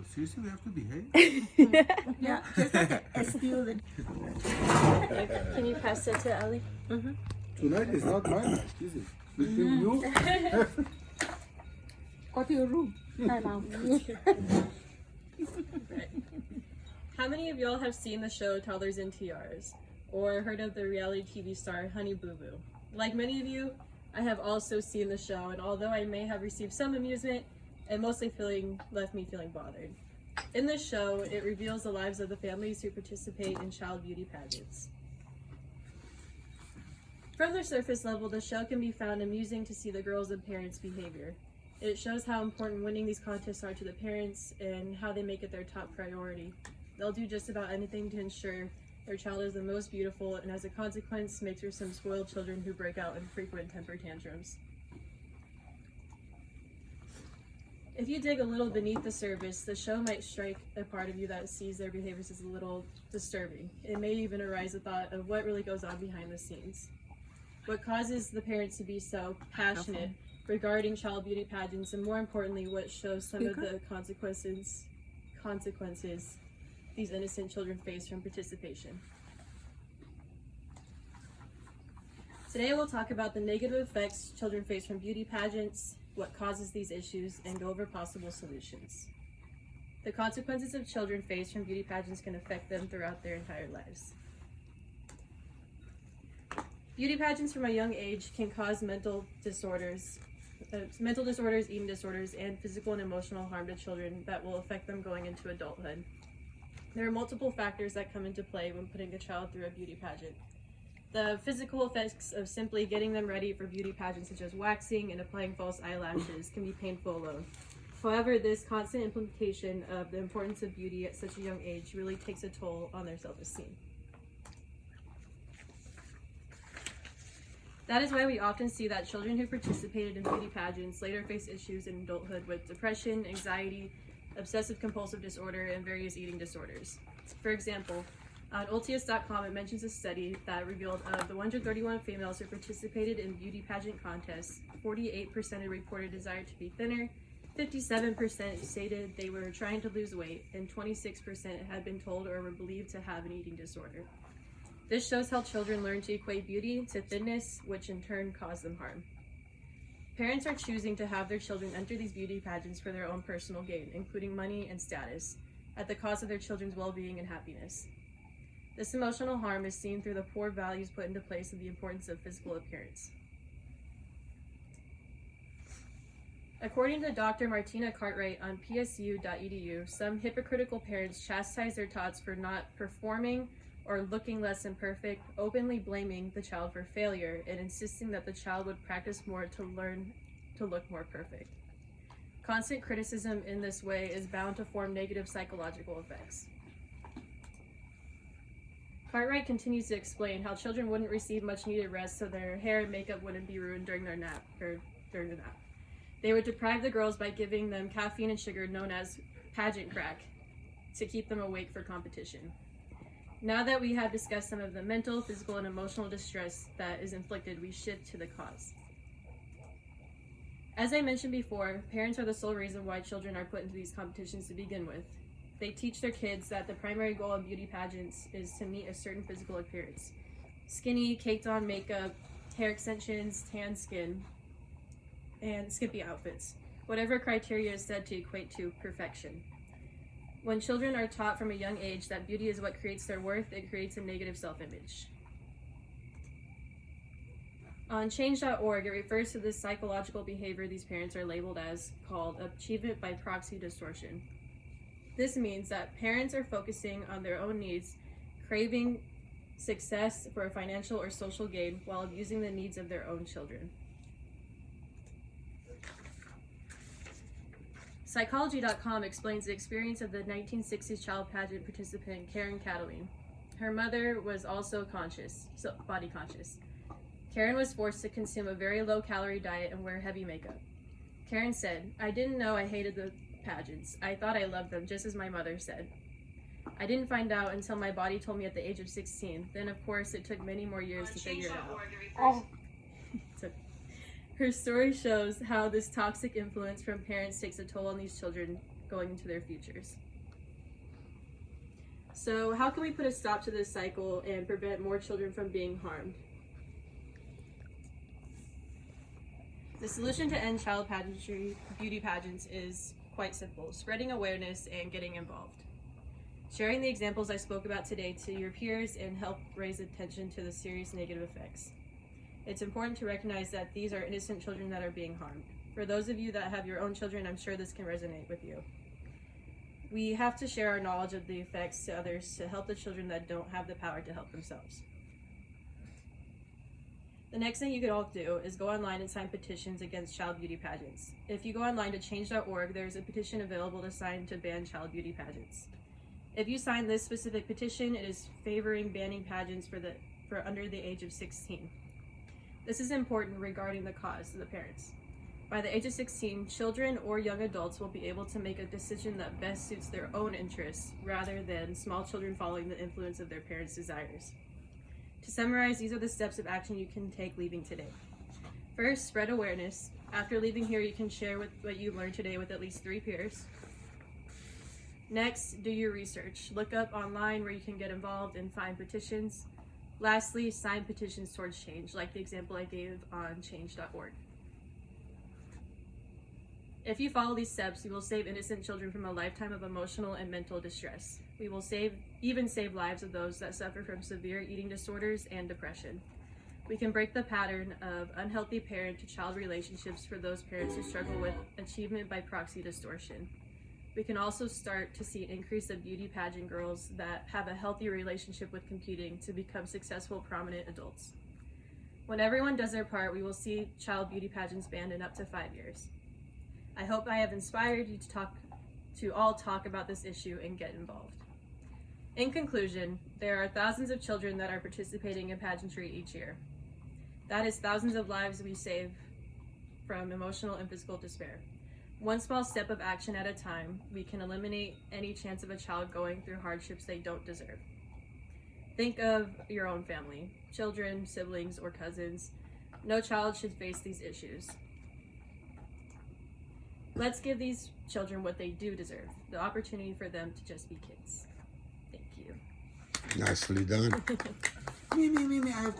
So seriously, we have to behave? Yeah, just like a student. Can you pass it to Ellie? Tonight is not my night, is it? Between you? Go to your room. How many of y'all have seen the show Toddlers in Tiaras or heard of the reality TV star Honey Boo Boo? Like many of you, I have also seen the show, and although I may have received some amusement, it mostly left me feeling bothered. In this show, it reveals the lives of the families who participate in child beauty pageants. From the surface level, the show can be found amusing to see the girls' and parents' behavior. It shows how important winning these contests are to the parents and how they make it their top priority. They'll do just about anything to ensure their child is the most beautiful, and as a consequence, makes for some spoiled children who break out in frequent temper tantrums. If you dig a little beneath the surface, the show might strike a part of you that sees their behaviors as a little disturbing. It may even arise a thought of what really goes on behind the scenes. What causes the parents to be so passionate regarding child beauty pageants, and more importantly, what shows some of the consequences these innocent children face from participation. Today we'll talk about the negative effects children face from beauty pageants, what causes these issues, and go over possible solutions. The consequences of children face from beauty pageants can affect them throughout their entire lives. Beauty pageants from a young age can cause mental disorders, eating disorders, and physical and emotional harm to children that will affect them going into adulthood. There are multiple factors that come into play when putting a child through a beauty pageant. The physical effects of simply getting them ready for beauty pageants, such as waxing and applying false eyelashes, can be painful alone. However, this constant implementation of the importance of beauty at such a young age really takes a toll on their self-esteem. That is why we often see that children who participated in beauty pageants later face issues in adulthood with depression, anxiety, obsessive-compulsive disorder, and various eating disorders. For example, on Ultius.com, it mentions a study that revealed of the 131 females who participated in beauty pageant contests, 48% had reported desire to be thinner, 57% stated they were trying to lose weight, and 26% had been told or were believed to have an eating disorder. This shows how children learn to equate beauty to thinness, which in turn cause them harm. Parents are choosing to have their children enter these beauty pageants for their own personal gain, including money and status, at the cost of their children's well-being and happiness. This emotional harm is seen through the poor values put into place of the importance of physical appearance. According to Dr. Martina Cartwright on psu.edu, some hypocritical parents chastise their tots for not performing or looking less than perfect, openly blaming the child for failure and insisting that the child would practice more to learn to look more perfect. Constant criticism in this way is bound to form negative psychological effects. Cartwright continues to explain how children wouldn't receive much needed rest so their hair and makeup wouldn't be ruined during the nap. They would deprive the girls by giving them caffeine and sugar known as pageant crack to keep them awake for competition. Now that we have discussed some of the mental, physical, and emotional distress that is inflicted, we shift to the cause. As I mentioned before, parents are the sole reason why children are put into these competitions to begin with. They teach their kids that the primary goal of beauty pageants is to meet a certain physical appearance. Skinny, caked on makeup, hair extensions, tan skin, and skimpy outfits. Whatever criteria is said to equate to perfection. When children are taught from a young age that beauty is what creates their worth, it creates a negative self-image. On change.org, it refers to this psychological behavior these parents are labeled as called achievement by proxy distortion. This means that parents are focusing on their own needs, craving success for a financial or social gain while abusing the needs of their own children. Psychology.com explains the experience of the 1960s child pageant participant Karen Cataline. Her mother was also body conscious. Karen was forced to consume a very low-calorie diet and wear heavy makeup. Karen said, "I didn't know I hated the pageants. I thought I loved them, just as my mother said. I didn't find out until my body told me at the age of 16. Then, of course, it took many more years to figure it out." Her story shows how this toxic influence from parents takes a toll on these children going into their futures. So how can we put a stop to this cycle and prevent more children from being harmed? The solution to end child pageantry, beauty pageants is quite simple: spreading awareness and getting involved. Sharing the examples I spoke about today to your peers and help raise attention to the serious negative effects. It's important to recognize that these are innocent children that are being harmed. For those of you that have your own children, I'm sure this can resonate with you. We have to share our knowledge of the effects to others to help the children that don't have the power to help themselves. The next thing you could all do is go online and sign petitions against child beauty pageants. If you go online to change.org, there's a petition available to sign to ban child beauty pageants. If you sign this specific petition, it is favoring banning pageants for under the age of 16. This is important regarding the cause to the parents. By the age of 16, children or young adults will be able to make a decision that best suits their own interests, rather than small children following the influence of their parents' desires. To summarize, these are the steps of action you can take leaving today. First, spread awareness. After leaving here, you can share what you learned today with at least 3 peers. Next, do your research. Look up online where you can get involved and find petitions. Lastly, sign petitions towards change, like the example I gave on change.org. If you follow these steps, you will save innocent children from a lifetime of emotional and mental distress. We will even save lives of those that suffer from severe eating disorders and depression. We can break the pattern of unhealthy parent-to-child relationships for those parents who struggle with achievement by proxy distortion. We can also start to see an increase of beauty pageant girls that have a healthy relationship with competing to become successful, prominent adults. When everyone does their part, we will see child beauty pageants banned in up to 5 years. I hope I have inspired you to all talk about this issue and get involved. In conclusion, there are thousands of children that are participating in pageantry each year. That is thousands of lives we save from emotional and physical despair. One small step of action at a time, we can eliminate any chance of a child going through hardships they don't deserve. Think of your own family, children, siblings, or cousins. No child should face these issues. Let's give these children what they do deserve, the opportunity for them to just be kids. Thank you. Nicely done. Me, I have